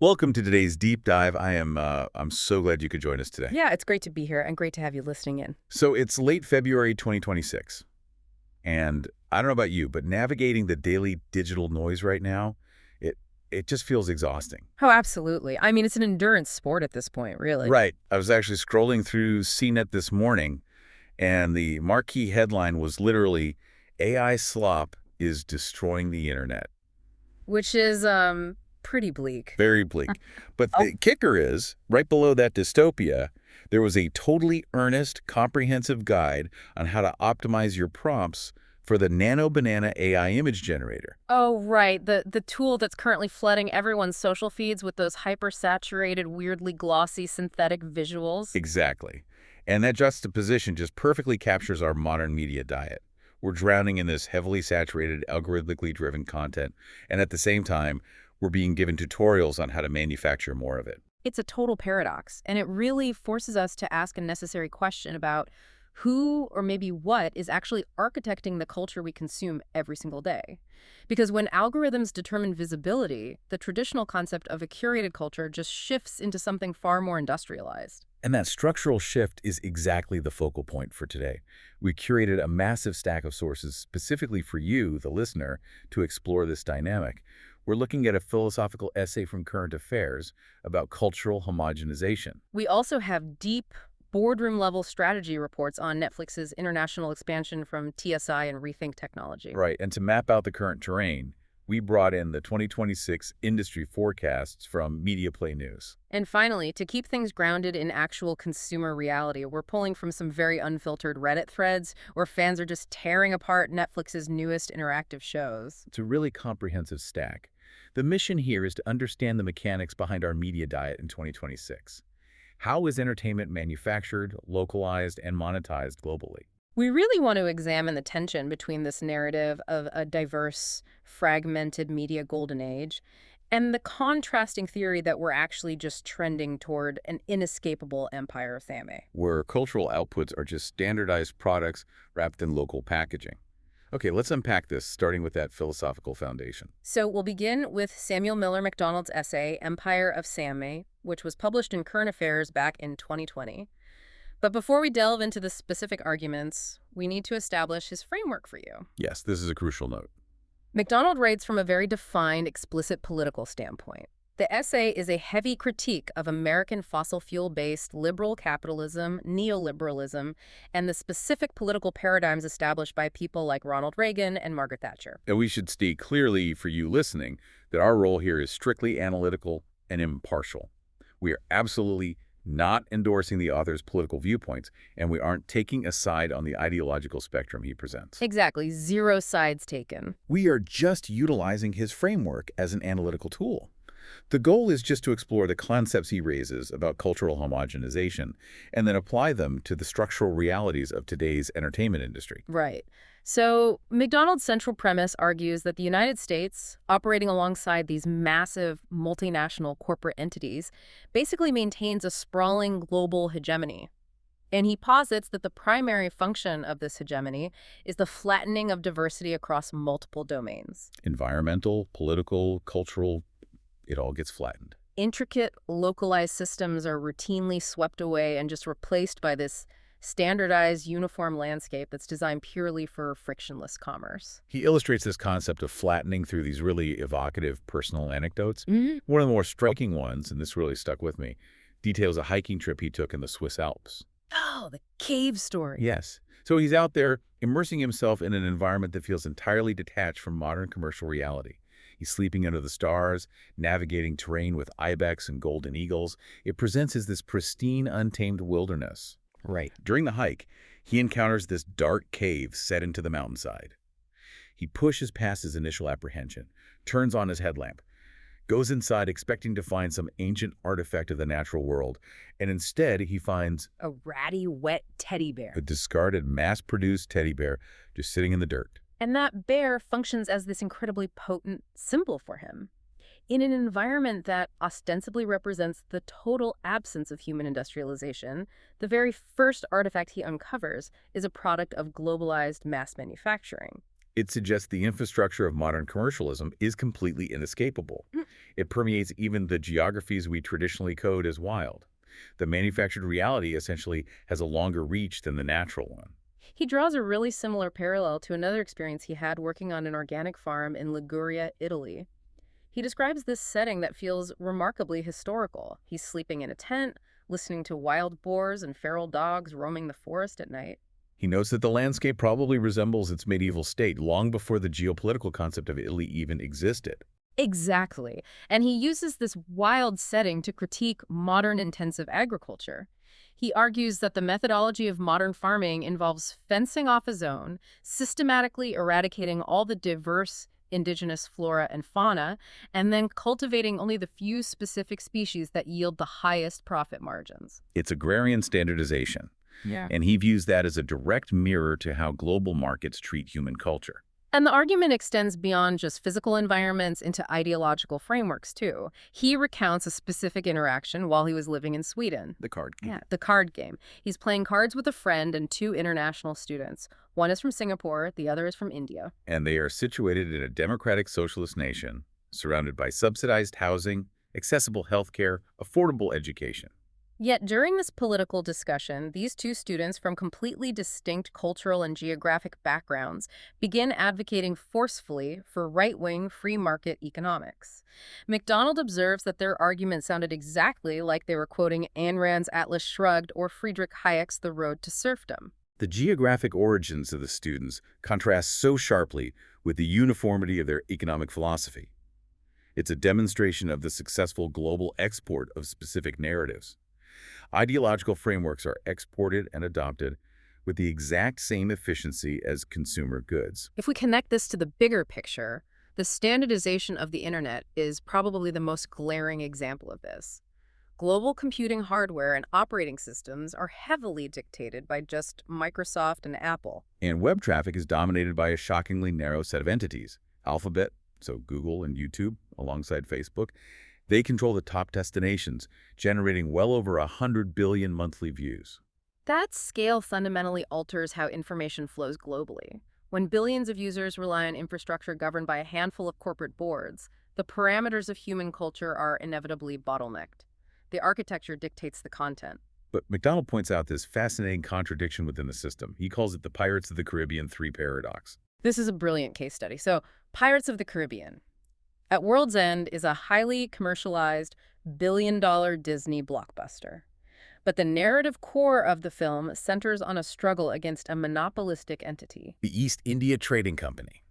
Welcome to today's deep dive. I'm so glad you could join us today. Yeah, it's great to be here and great to have you listening in. So it's late February 2026, and I don't know about you, but navigating the daily digital noise right now, it it just feels exhausting. Oh, absolutely. I mean, it's an endurance sport at this point, really. Right. I was actually scrolling through CNET this morning, and the marquee headline was literally AI slop is destroying the internet. Which is pretty bleak. Very bleak. But Oh, the kicker is, right below that dystopia, there was a totally earnest, comprehensive guide on how to optimize your prompts for the Nano Banana AI image generator. oh, right. The tool that's currently flooding everyone's social feeds with those hyper-saturated, weirdly glossy synthetic visuals. Exactly. And that juxtaposition just perfectly captures our modern media diet. We're drowning in this heavily saturated, algorithmically driven content, and at the same time, we're being given tutorials on how to manufacture more of it. It's a total paradox, and it really forces us to ask a necessary question about who or maybe what is actually architecting the culture we consume every single day. Because when algorithms determine visibility, the traditional concept of a curated culture just shifts into something far more industrialized. And that structural shift is exactly the focal point for today. We curated a massive stack of sources specifically for you, the listener, to explore this dynamic. We're looking at a philosophical essay from Current Affairs about cultural homogenization. We also have deep boardroom level strategy reports on Netflix's international expansion from TSI and Rethink Technology. Right, and to map out the current terrain, we brought in the 2026 industry forecasts from Media Play News. And finally, to keep things grounded in actual consumer reality, we're pulling from some very unfiltered Reddit threads where fans are just tearing apart Netflix's newest interactive shows. It's a really comprehensive stack. The mission here is to understand the mechanics behind our media diet in 2026. How is entertainment manufactured, localized, and monetized globally? We really want to examine the tension between this narrative of a diverse, fragmented media golden age and the contrasting theory that we're actually just trending toward an inescapable empire of Thame. Where cultural outputs are just standardized products wrapped in local packaging. Okay, let's unpack this, starting with that philosophical foundation. So we'll begin with Samuel Miller MacDonald's essay, Empire of Same, which was published in Current Affairs back in 2020. But before we delve into the specific arguments, we need to establish his framework for you. Yes, this is a crucial note. MacDonald writes from a very defined, explicit political standpoint. The essay is a heavy critique of American fossil fuel-based liberal capitalism, neoliberalism, and the specific political paradigms established by people like Ronald Reagan and Margaret Thatcher. And we should state clearly for you listening that our role here is strictly analytical and impartial. We are absolutely not endorsing the author's political viewpoints, and we aren't taking a side on the ideological spectrum he presents. Exactly, zero sides taken. We are just utilizing his framework as an analytical tool. The goal is just to explore the concepts he raises about cultural homogenization and then apply them to the structural realities of today's entertainment industry. Right. So MacDonald's central premise argues that the United States, operating alongside these massive multinational corporate entities, basically maintains a sprawling global hegemony. And he posits that the primary function of this hegemony is the flattening of diversity across multiple domains. Environmental, political, cultural, it all gets flattened. Intricate, localized systems are routinely swept away and just replaced by this standardized, uniform landscape that's designed purely for frictionless commerce. He illustrates this concept of flattening through these really evocative personal anecdotes. Mhm. One of the more striking ones, and this really stuck with me, details a hiking trip he took in the Swiss Alps. Oh, the cave story. Yes. So he's out there immersing himself in an environment that feels entirely detached from modern commercial reality. He's sleeping under the stars, navigating terrain with ibex and golden eagles. It presents as this pristine, untamed wilderness. Right. During the hike, he encounters this dark cave set into the mountainside. He pushes past his initial apprehension, turns on his headlamp, goes inside expecting to find some ancient artifact of the natural world, and instead he finds A ratty, wet teddy bear. a discarded, mass-produced teddy bear just sitting in the dirt. And that bear functions as this incredibly potent symbol for him. In an environment that ostensibly represents the total absence of human industrialization, the very first artifact he uncovers is a product of globalized mass manufacturing. It suggests the infrastructure of modern commercialism is completely inescapable. It permeates even the geographies we traditionally code as wild. The manufactured reality essentially has a longer reach than the natural one. He draws a really similar parallel to another experience he had working on an organic farm in Liguria, Italy. He describes this setting that feels remarkably historical. He's sleeping in a tent, listening to wild boars and feral dogs roaming the forest at night. He notes that the landscape probably resembles its medieval state long before the geopolitical concept of Italy even existed. Exactly. And he uses this wild setting to critique modern intensive agriculture. He argues that the methodology of modern farming involves fencing off a zone, systematically eradicating all the diverse indigenous flora and fauna, and then cultivating only the few specific species that yield the highest profit margins. It's agrarian standardization, Yeah. and he views that as a direct mirror to how global markets treat human culture. And the argument extends beyond just physical environments into ideological frameworks, too. He recounts a specific interaction while he was living in Sweden. The card game. Yeah, the card game. He's playing cards with a friend and two international students. One is from Singapore, the other is from India. And they are situated in a democratic socialist nation, surrounded by subsidized housing, accessible healthcare, affordable education. Yet during this political discussion, these two students from completely distinct cultural and geographic backgrounds begin advocating forcefully for right-wing free market economics. MacDonald observes that their argument sounded exactly like they were quoting Ayn Rand's Atlas Shrugged or Friedrich Hayek's The Road to Serfdom. The geographic origins of the students contrast so sharply with the uniformity of their economic philosophy. It's a demonstration of the successful global export of specific narratives. Ideological frameworks are exported and adopted with the exact same efficiency as consumer goods. If we connect this to the bigger picture, the standardization of the internet is probably the most glaring example of this. Global computing hardware and operating systems are heavily dictated by just Microsoft and Apple. And web traffic is dominated by a shockingly narrow set of entities. Alphabet, so Google and YouTube, alongside Facebook, they control the top destinations, generating well over 100 billion monthly views. That scale fundamentally alters how information flows globally. When billions of users rely on infrastructure governed by a handful of corporate boards, the parameters of human culture are inevitably bottlenecked. The architecture dictates the content. But McDonald points out this fascinating contradiction within the system. He calls it the Pirates of the Caribbean 3 paradox. This is a brilliant case study. So, Pirates of the Caribbean. At World's End is a highly commercialized, billion-dollar Disney blockbuster. But the narrative core of the film centers on a struggle against a monopolistic entity. The East India Trading Company,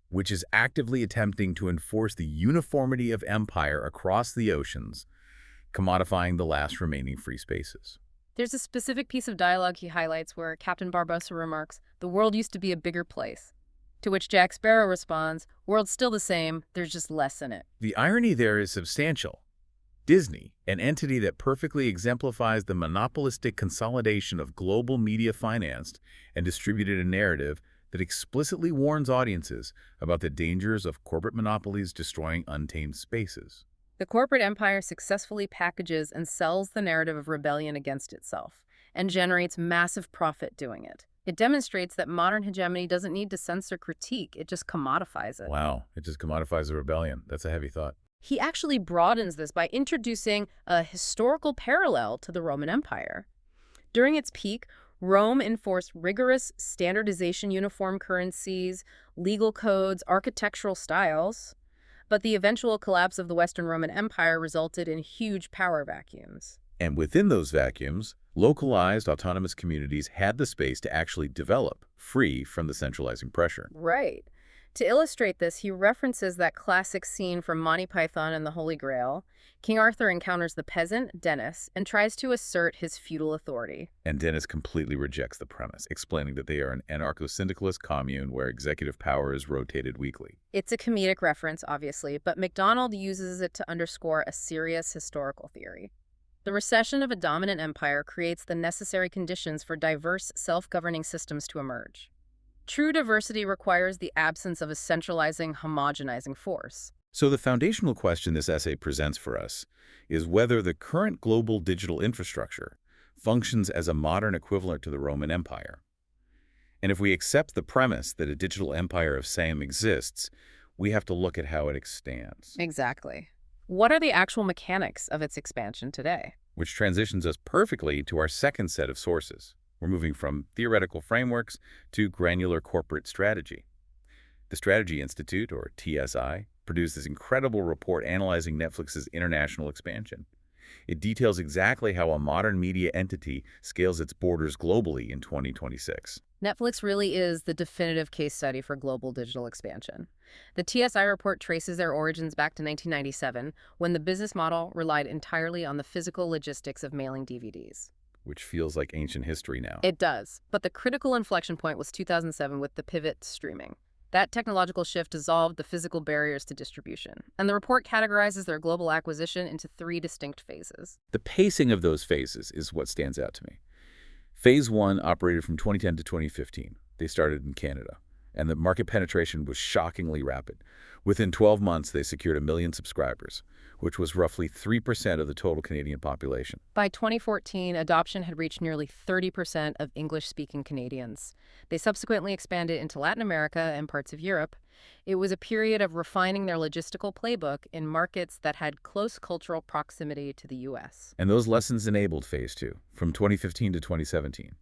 which is actively attempting to enforce the uniformity of empire across the oceans, commodifying the last remaining free spaces. There's a specific piece of dialogue he highlights where Captain Barbossa remarks, "The world used to be a bigger place." To which Jack Sparrow responds, "World's still the same, there's just less in it." The irony there is substantial. Disney, an entity that perfectly exemplifies the monopolistic consolidation of global media, financed and distributed a narrative that explicitly warns audiences about the dangers of corporate monopolies destroying untamed spaces. The corporate empire successfully packages and sells the narrative of rebellion against itself and generates massive profit doing it. It demonstrates that modern hegemony doesn't need to censor critique, it just commodifies it. Wow, it just commodifies the rebellion. That's a heavy thought. He actually broadens this by introducing a historical parallel to the Roman Empire. During its peak, Rome enforced rigorous standardization, uniform currencies, legal codes, architectural styles. But the eventual collapse of the Western Roman Empire resulted in huge power vacuums. And within those vacuums, localized autonomous communities had the space to actually develop, free from the centralizing pressure. Right. To illustrate this, he references that classic scene from Monty Python and the Holy Grail. King Arthur encounters the peasant, Dennis, and tries to assert his feudal authority. And Dennis completely rejects the premise, explaining that they are an anarcho-syndicalist commune where executive power is rotated weekly. It's a comedic reference, obviously, but MacDonald uses it to underscore a serious historical theory. The recession of a dominant empire creates the necessary conditions for diverse, self-governing systems to emerge. True diversity requires the absence of a centralizing, homogenizing force. So the foundational question this essay presents for us is whether the current global digital infrastructure functions as a modern equivalent to the Roman Empire. And if we accept the premise that a digital empire of SAM exists, we have to look at how it expands, Exactly. What are the actual mechanics of its expansion today? which transitions us perfectly to our second set of sources. We're moving from theoretical frameworks to granular corporate strategy. The Strategy Institute, or TSI, produced this incredible report analyzing Netflix's international expansion. It details exactly how a modern media entity scales its borders globally in 2026. Netflix really is the definitive case study for global digital expansion. The TSI report traces their origins back to 1997, when the business model relied entirely on the physical logistics of mailing DVDs. Which feels like ancient history now. It does, but the critical inflection point was 2007 with the pivot to streaming. That technological shift dissolved the physical barriers to distribution, and the report categorizes their global acquisition into three distinct phases. The pacing of those phases is what stands out to me. Phase 1 operated from 2010 to 2015. They started in Canada, and the market penetration was shockingly rapid. Within 12 months, they secured 1 million subscribers, which was roughly 3% of the total Canadian population. By 2014, adoption had reached nearly 30% of English-speaking Canadians. They subsequently expanded into Latin America and parts of Europe. It was a period of refining their logistical playbook in markets that had close cultural proximity to the U.S. And those lessons enabled Phase 2, from 2015 to 2017.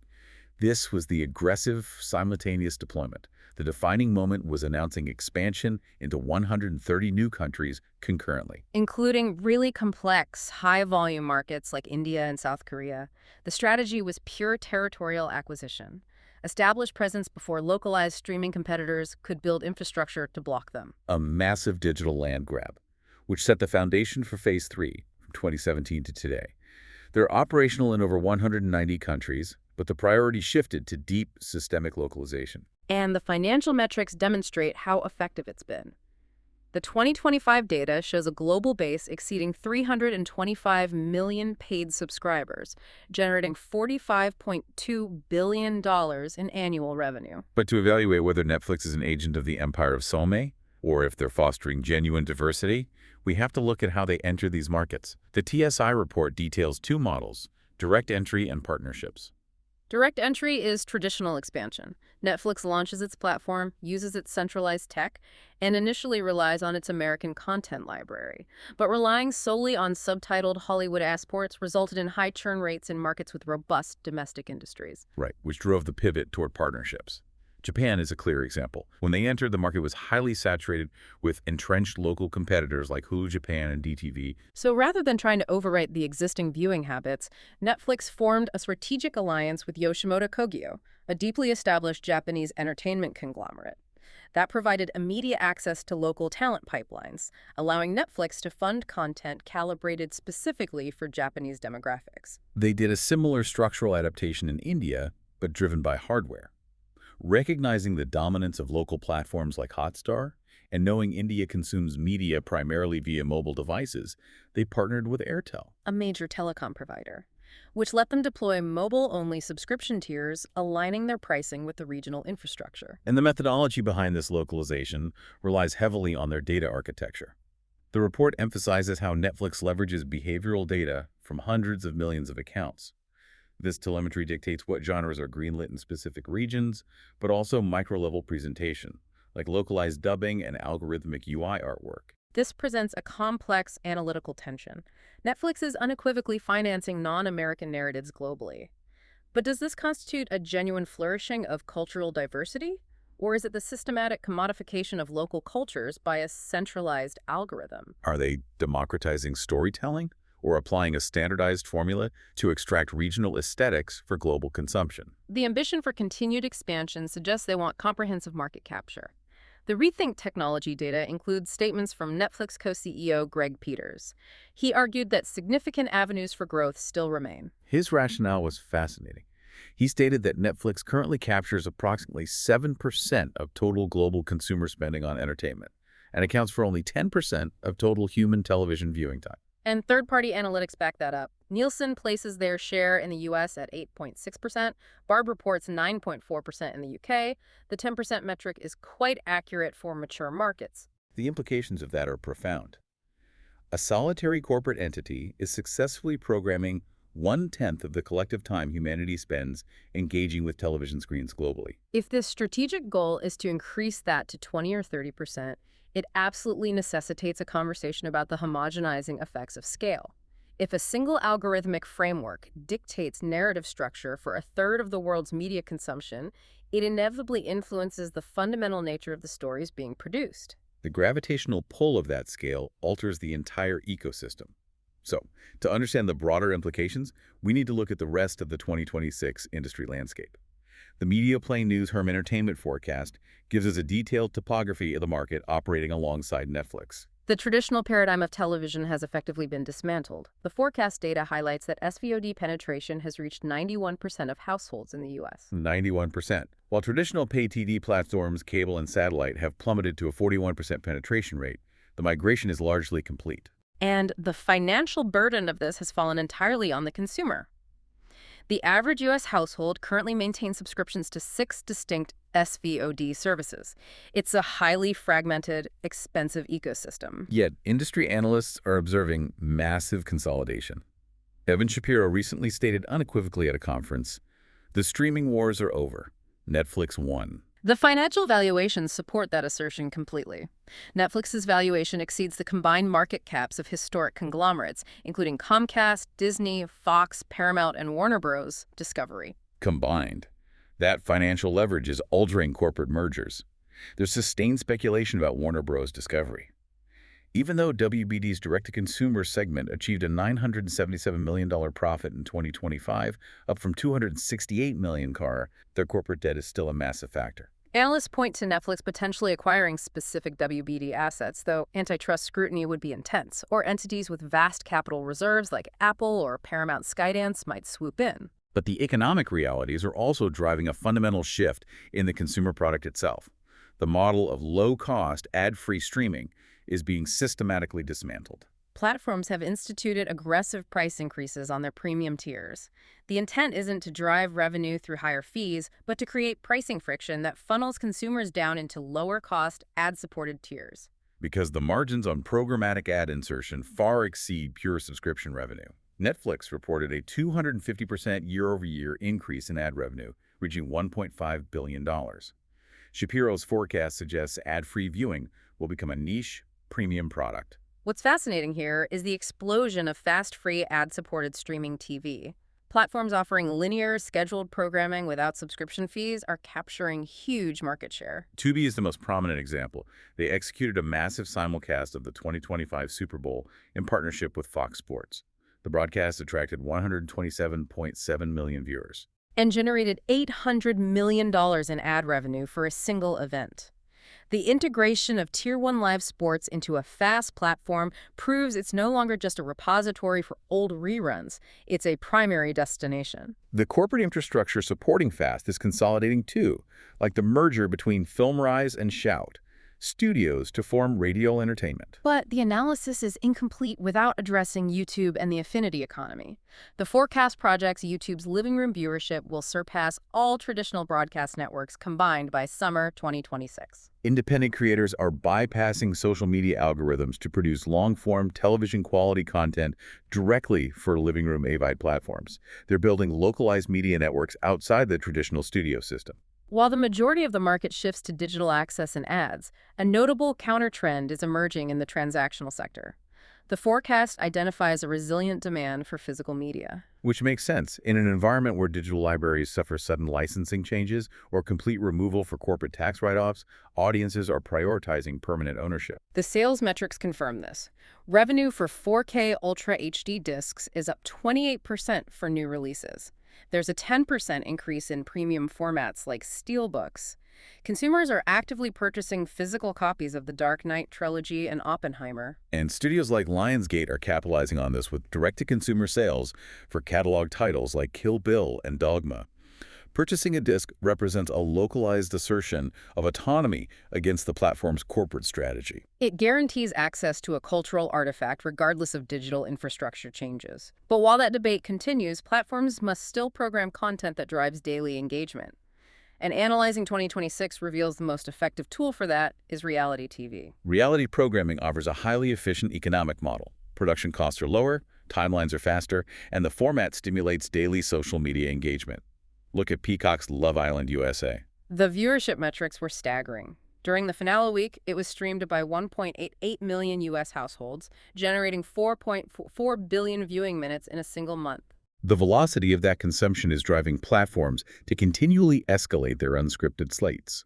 This was the aggressive, simultaneous deployment. The defining moment was announcing expansion into 130 new countries concurrently. Including really complex, high-volume markets like India and South Korea. The strategy was pure territorial acquisition. Establish presence before localized streaming competitors could build infrastructure to block them. A massive digital land grab, which set the foundation for Phase 3 from 2017 to today. They're operational in over 190 countries, but the priority shifted to deep systemic localization. And the financial metrics demonstrate how effective it's been. The 2025 data shows a global base exceeding 325 million paid subscribers, generating $45.2 billion in annual revenue. But to evaluate whether Netflix is an agent of the empire of Sameness, or if they're fostering genuine diversity, we have to look at how they enter these markets. The TSI report details two models: direct entry and partnerships. Direct entry is traditional expansion. Netflix launches its platform, uses its centralized tech, and initially relies on its American content library. But relying solely on subtitled Hollywood exports resulted in high churn rates in markets with robust domestic industries. Right, which drove the pivot toward partnerships. Japan is a clear example. When they entered, the market was highly saturated with entrenched local competitors like Hulu Japan and DTV. So rather than trying to overwrite the existing viewing habits, Netflix formed a strategic alliance with Yoshimoto Kogyo, a deeply established Japanese entertainment conglomerate. That provided immediate access to local talent pipelines, allowing Netflix to fund content calibrated specifically for Japanese demographics. They did a similar structural adaptation in India, but driven by hardware. Recognizing the dominance of local platforms like Hotstar and knowing India consumes media primarily via mobile devices, they partnered with Airtel, A major telecom provider, which let them deploy mobile-only subscription tiers, aligning their pricing with the regional infrastructure. and the methodology behind this localization relies heavily on their data architecture. The report emphasizes how Netflix leverages behavioral data from hundreds of millions of accounts. This telemetry dictates what genres are greenlit in specific regions, but also micro-level presentation, like localized dubbing and algorithmic UI artwork. This presents a complex analytical tension. Netflix is unequivocally financing non-American narratives globally. But does this constitute a genuine flourishing of cultural diversity? Or is it the systematic commodification of local cultures by a centralized algorithm? Are they democratizing storytelling or applying a standardized formula to extract regional aesthetics for global consumption? The ambition for continued expansion suggests they want comprehensive market capture. The Rethink Technology data includes statements from Netflix co-CEO Greg Peters. He argued that significant avenues for growth still remain. His rationale was fascinating. He stated that Netflix currently captures approximately 7% of total global consumer spending on entertainment and accounts for only 10% of total human television viewing time. And third-party analytics back that up. Nielsen places their share in the U.S. at 8.6%. Barb reports 9.4% in the U.K. The 10% metric is quite accurate for mature markets. The implications of that are profound. A solitary corporate entity is successfully programming 1/10 of the collective time humanity spends engaging with television screens globally. If this strategic goal is to increase that to 20 or 30%, it absolutely necessitates a conversation about the homogenizing effects of scale. If a single algorithmic framework dictates narrative structure for a third of the world's media consumption, it inevitably influences the fundamental nature of the stories being produced. The gravitational pull of that scale alters the entire ecosystem. So, to understand the broader implications, we need to look at the rest of the 2026 industry landscape. The Media Play News Herm Entertainment forecast gives us a detailed topography of the market operating alongside Netflix. The traditional paradigm of television has effectively been dismantled. The forecast data highlights that SVOD penetration has reached 91% of households in the U.S. 91%. While traditional pay TV platforms, cable and satellite have plummeted to a 41% penetration rate, the migration is largely complete. And the financial burden of this has fallen entirely on the consumer. The average U.S. household currently maintains subscriptions to 6 distinct SVOD services. It's a highly fragmented, expensive ecosystem. Yet, industry analysts are observing massive consolidation. Evan Shapiro recently stated unequivocally at a conference, "The streaming wars are over. Netflix won." The financial valuations support that assertion completely. Netflix's valuation exceeds the combined market caps of historic conglomerates, including Comcast, Disney, Fox, Paramount, and Warner Bros. Discovery. Combined, that financial leverage is altering corporate mergers. There's sustained speculation about Warner Bros. Discovery. Even though WBD's direct-to-consumer segment achieved a $977 million profit in 2025, up from $268 million, their corporate debt is still a massive factor. Analysts point to Netflix potentially acquiring specific WBD assets, though antitrust scrutiny would be intense, or entities with vast capital reserves like Apple or Paramount Skydance might swoop in. But the economic realities are also driving a fundamental shift in the consumer product itself. The model of low-cost, ad-free streaming is being systematically dismantled. Platforms have instituted aggressive price increases on their premium tiers. The intent isn't to drive revenue through higher fees, but to create pricing friction that funnels consumers down into lower-cost, ad-supported tiers. Because the margins on programmatic ad insertion far exceed pure subscription revenue. Netflix reported a 250% year-over-year increase in ad revenue, reaching $1.5 billion. Shapiro's forecast suggests ad-free viewing will become a niche, premium product. What's fascinating here is the explosion of fast-free, ad-supported streaming TV. Platforms offering linear, scheduled programming without subscription fees are capturing huge market share. Tubi is the most prominent example. They executed a massive simulcast of the 2025 Super Bowl in partnership with Fox Sports. The broadcast attracted 127.7 million viewers. And generated $800 million in ad revenue for a single event. The integration of Tier 1 live sports into a FAST platform proves it's no longer just a repository for old reruns. It's a primary destination. The corporate infrastructure supporting FAST is consolidating too, like the merger between FilmRise and Shout, studios to form Radial Entertainment. But the analysis is incomplete without addressing YouTube and the affinity economy. The forecast projects YouTube's living room viewership will surpass all traditional broadcast networks combined by summer 2026. Independent creators are bypassing social media algorithms to produce long-form television-quality content directly for living room AVOD platforms. They're building localized media networks outside the traditional studio system. While the majority of the market shifts to digital access and ads, a notable counter-trend is emerging in the transactional sector. The forecast identifies a resilient demand for physical media. Which makes sense. In an environment where digital libraries suffer sudden licensing changes or complete removal for corporate tax write-offs, audiences are prioritizing permanent ownership. The sales metrics confirm this. Revenue for 4K Ultra HD discs is up 28% for new releases. There's a 10% increase in premium formats like steelbooks. Consumers are actively purchasing physical copies of the Dark Knight trilogy and Oppenheimer. And studios like Lionsgate are capitalizing on this with direct-to-consumer sales for catalog titles like Kill Bill and Dogma. Purchasing a disc represents a localized assertion of autonomy against the platform's corporate strategy. It guarantees access to a cultural artifact regardless of digital infrastructure changes. But while that debate continues, platforms must still program content that drives daily engagement. And analyzing 2026 reveals the most effective tool for that is reality TV. Reality programming offers a highly efficient economic model. Production costs are lower, timelines are faster, and the format stimulates daily social media engagement. Look at Peacock's Love Island USA. The viewership metrics were staggering. During the finale week, it was streamed by 1.88 million U.S. households, generating 4.4 billion viewing minutes in a single month. The velocity of that consumption is driving platforms to continually escalate their unscripted slates.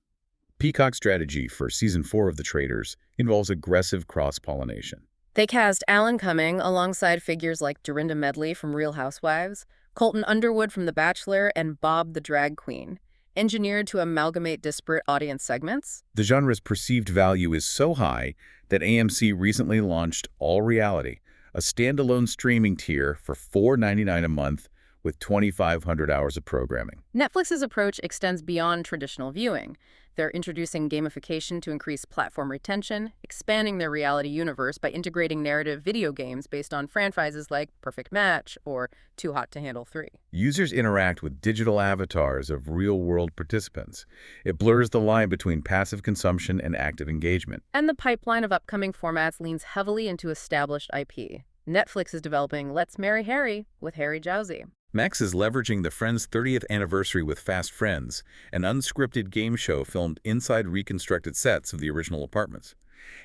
Peacock's strategy for Season 4 of The Traitors involves aggressive cross-pollination. They cast Alan Cumming alongside figures like Dorinda Medley from Real Housewives, Colton Underwood from The Bachelor, and Bob the Drag Queen, engineered to amalgamate disparate audience segments. The genre's perceived value is so high that AMC recently launched All Reality, a standalone streaming tier for $4.99 a month with 2,500 hours of programming. Netflix's approach extends beyond traditional viewing. They're introducing gamification to increase platform retention, expanding their reality universe by integrating narrative video games based on franchises like Perfect Match or Too Hot to Handle 3. Users interact with digital avatars of real-world participants. It blurs the line between passive consumption and active engagement. And the pipeline of upcoming formats leans heavily into established IP. Netflix is developing Let's Marry Harry with Harry Jowsey. Max is leveraging the Friends' 30th anniversary with Fast Friends, an unscripted game show filmed inside reconstructed sets of the original apartments.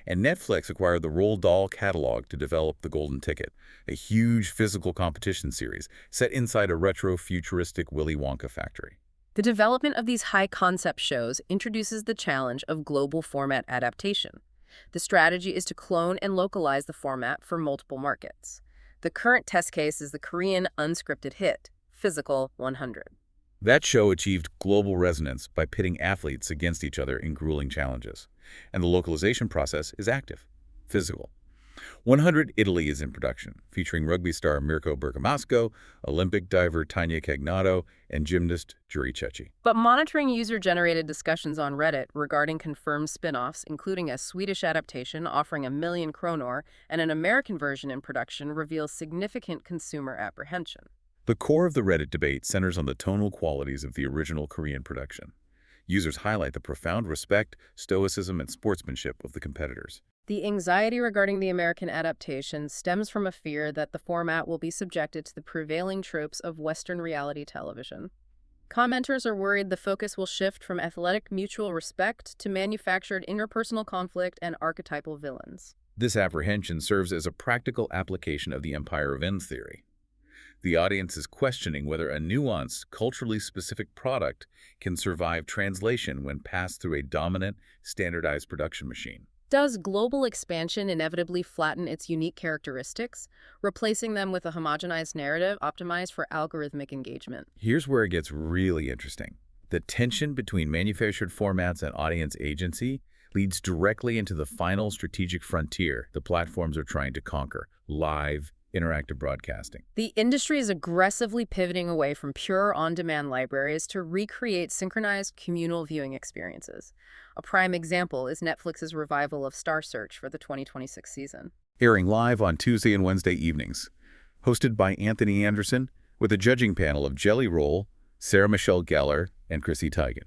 And Netflix acquired the Roald Dahl catalog to develop The Golden Ticket, a huge physical competition series set inside a retro-futuristic Willy Wonka factory. The development of these high-concept shows introduces the challenge of global format adaptation. The strategy is to clone and localize the format for multiple markets. The current test case is the Korean unscripted hit, Physical 100. That show achieved global resonance by pitting athletes against each other in grueling challenges. And the localization process is active, physical. 100 Italy is in production, featuring rugby star Mirko Bergamasco, Olympic diver Tanya Cagnato, and gymnast Juri Cecchi. But monitoring user-generated discussions on Reddit regarding confirmed spin-offs, including a Swedish adaptation offering 1 million kronor and an American version in production, reveals significant consumer apprehension. The core of the Reddit debate centers on the tonal qualities of the original Korean production. Users highlight the profound respect, stoicism, and sportsmanship of the competitors. The anxiety regarding the American adaptation stems from a fear that the format will be subjected to the prevailing tropes of Western reality television. Commenters are worried the focus will shift from athletic mutual respect to manufactured interpersonal conflict and archetypal villains. This apprehension serves as a practical application of the empire of ends theory. The audience is questioning whether a nuanced, culturally specific product can survive translation when passed through a dominant, standardized production machine. Does global expansion inevitably flatten its unique characteristics, replacing them with a homogenized narrative optimized for algorithmic engagement? Here's where it gets really interesting. The tension between manufactured formats and audience agency leads directly into the final strategic frontier the platforms are trying to conquer: live, interactive broadcasting. The industry is aggressively pivoting away from pure on-demand libraries to recreate synchronized communal viewing experiences. A prime example is Netflix's revival of Star Search for the 2026 season. Airing live on Tuesday and Wednesday evenings. Hosted by Anthony Anderson, with a judging panel of Jelly Roll, Sarah Michelle Gellar, and Chrissy Teigen.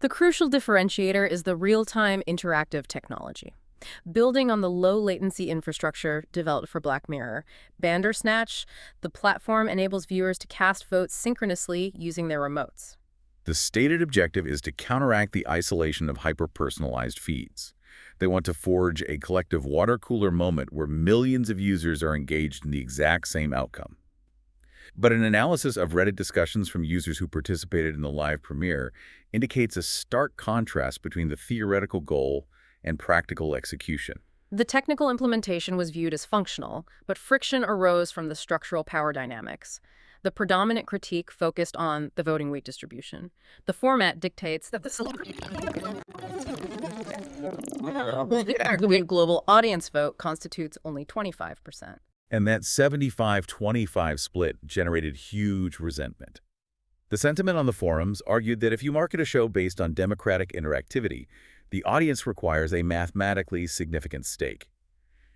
The crucial differentiator is the real-time interactive technology. Building on the low-latency infrastructure developed for Black Mirror, Bandersnatch, the platform enables viewers to cast votes synchronously using their remotes. The stated objective is to counteract the isolation of hyper-personalized feeds. They want to forge a collective water cooler moment where millions of users are engaged in the exact same outcome. But an analysis of Reddit discussions from users who participated in the live premiere indicates a stark contrast between the theoretical goal and practical execution. The technical implementation was viewed as functional, but friction arose from the structural power dynamics. The predominant critique focused on the voting weight distribution. The format dictates that the global audience vote constitutes only 25%. And that 75-25 split generated huge resentment. The sentiment on the forums argued that if you market a show based on democratic interactivity, the audience requires a mathematically significant stake.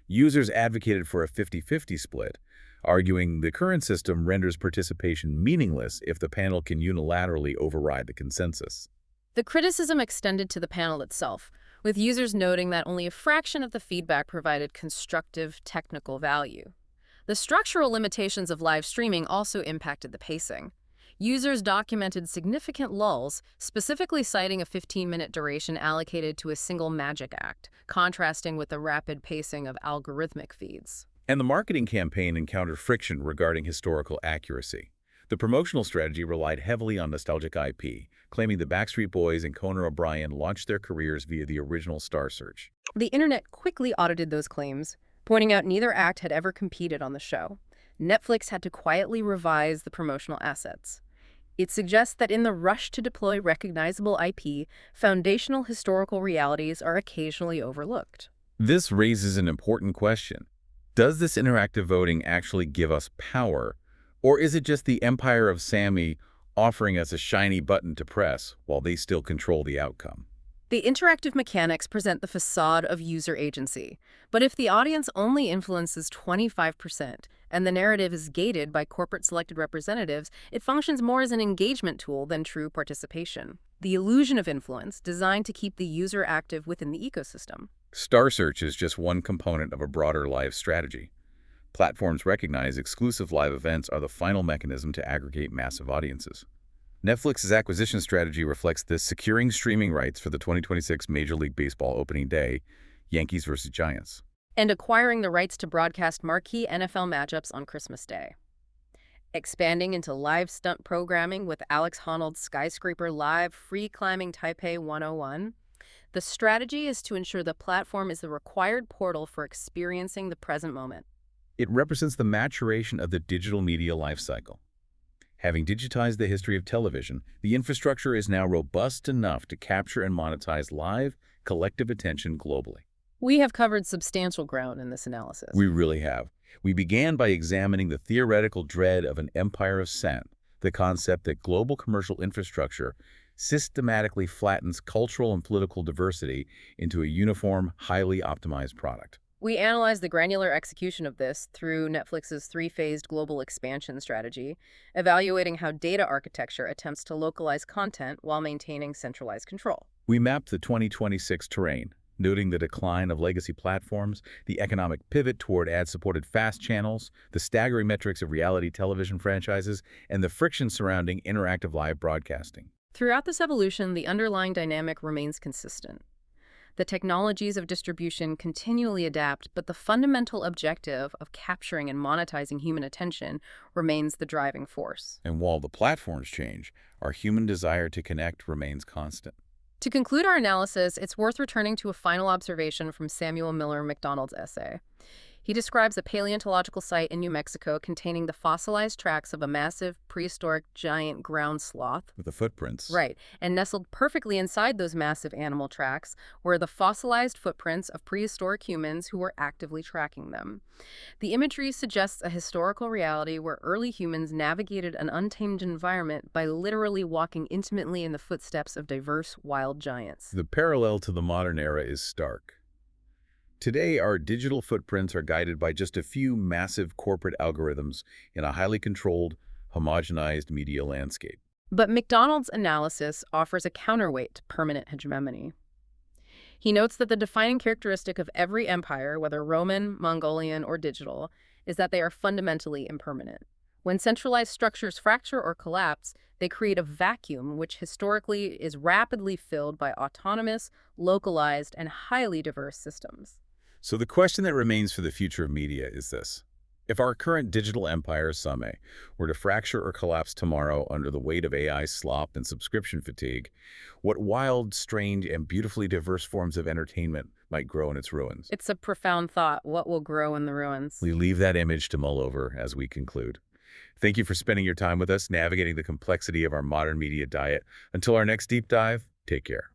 Users advocated for a 50-50 split, arguing the current system renders participation meaningless if the panel can unilaterally override the consensus. The criticism extended to the panel itself, with users noting that only a fraction of the feedback provided constructive technical value. The structural limitations of live streaming also impacted the pacing. Users documented significant lulls, specifically citing a 15-minute duration allocated to a single magic act, contrasting with the rapid pacing of algorithmic feeds. And the marketing campaign encountered friction regarding historical accuracy. The promotional strategy relied heavily on nostalgic IP, claiming the Backstreet Boys and Conan O'Brien launched their careers via the original Star Search. The internet quickly audited those claims, pointing out neither act had ever competed on the show. Netflix had to quietly revise the promotional assets. It suggests that in the rush to deploy recognizable IP, foundational historical realities are occasionally overlooked. This raises an important question. Does this interactive voting actually give us power, or is it just the empire of Sammy offering us a shiny button to press while they still control the outcome? The interactive mechanics present the facade of user agency, but if the audience only influences 25% and the narrative is gated by corporate-selected representatives, it functions more as an engagement tool than true participation. The illusion of influence, designed to keep the user active within the ecosystem. Star Search is just one component of a broader live strategy. Platforms recognize exclusive live events are the final mechanism to aggregate massive audiences. Netflix's acquisition strategy reflects this, securing streaming rights for the 2026 Major League Baseball opening day, Yankees versus Giants. And acquiring the rights to broadcast marquee NFL matchups on Christmas Day. Expanding into live stunt programming with Alex Honnold's Skyscraper Live Free Climbing Taipei 101. The strategy is to ensure the platform is the required portal for experiencing the present moment. It represents the maturation of the digital media life cycle. Having digitized the history of television, the infrastructure is now robust enough to capture and monetize live, collective attention globally. We have covered substantial ground in this analysis. We really have. We began by examining the theoretical dread of an empire of scent, the concept that global commercial infrastructure systematically flattens cultural and political diversity into a uniform, highly optimized product. We analyzed the granular execution of this through Netflix's three-phased global expansion strategy, evaluating how data architecture attempts to localize content while maintaining centralized control. We mapped the 2026 terrain, noting the decline of legacy platforms, the economic pivot toward ad-supported fast channels, the staggering metrics of reality television franchises, and the friction surrounding interactive live broadcasting. Throughout this evolution, the underlying dynamic remains consistent. The technologies of distribution continually adapt, but the fundamental objective of capturing and monetizing human attention remains the driving force. And while the platforms change, our human desire to connect remains constant. To conclude our analysis, it's worth returning to a final observation from Samuel Miller MacDonald's essay. He describes a paleontological site in New Mexico containing the fossilized tracks of a massive, prehistoric giant ground sloth. With the footprints. Right, and nestled perfectly inside those massive animal tracks were the fossilized footprints of prehistoric humans who were actively tracking them. The imagery suggests a historical reality where early humans navigated an untamed environment by literally walking intimately in the footsteps of diverse wild giants. The parallel to the modern era is stark. Today, our digital footprints are guided by just a few massive corporate algorithms in a highly controlled, homogenized media landscape. But MacDonald's analysis offers a counterweight to permanent hegemony. He notes that the defining characteristic of every empire, whether Roman, Mongolian, or digital, is that they are fundamentally impermanent. When centralized structures fracture or collapse, they create a vacuum which historically is rapidly filled by autonomous, localized, and highly diverse systems. So the question that remains for the future of media is this. If our current digital empire, Sameness, were to fracture or collapse tomorrow under the weight of AI slop and subscription fatigue, what wild, strange, and beautifully diverse forms of entertainment might grow in its ruins? It's a profound thought. What will grow in the ruins? We leave that image to mull over as we conclude. Thank you for spending your time with us, navigating the complexity of our modern media diet. Until our next deep dive, take care.